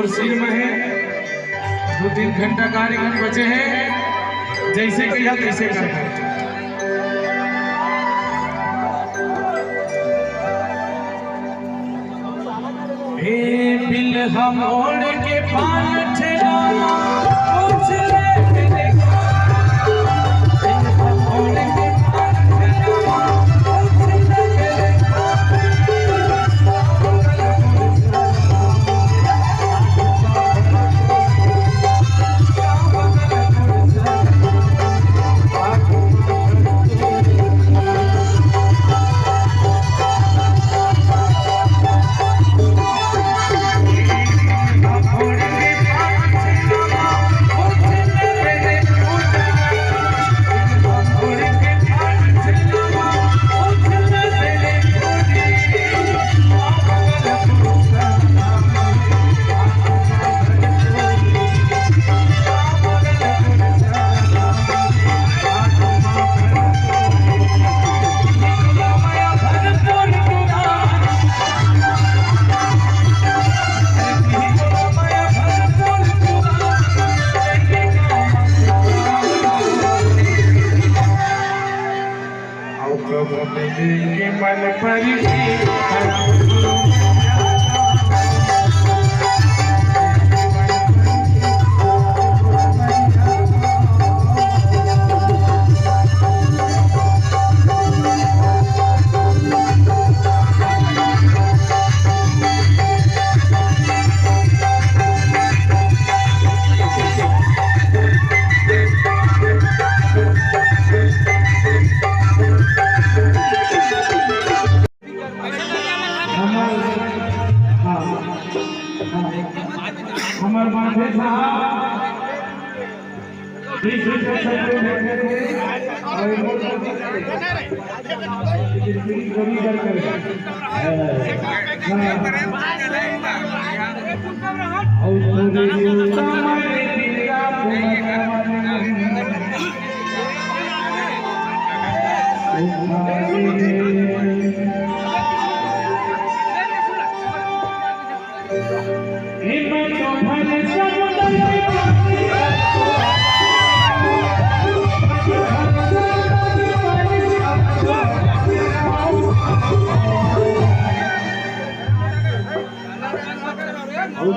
सिर में है। 2-3 घंटा कार्यक्रम बचे हैं, जैसे कहिया तैसे कर। बिल हम ओढ़ के पान ठेला पूछ ले मेरे को। बिल हम ओढ़ के पान ठेला पूछ ले मेरे को। मन पर हमारे माथे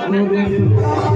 Oh,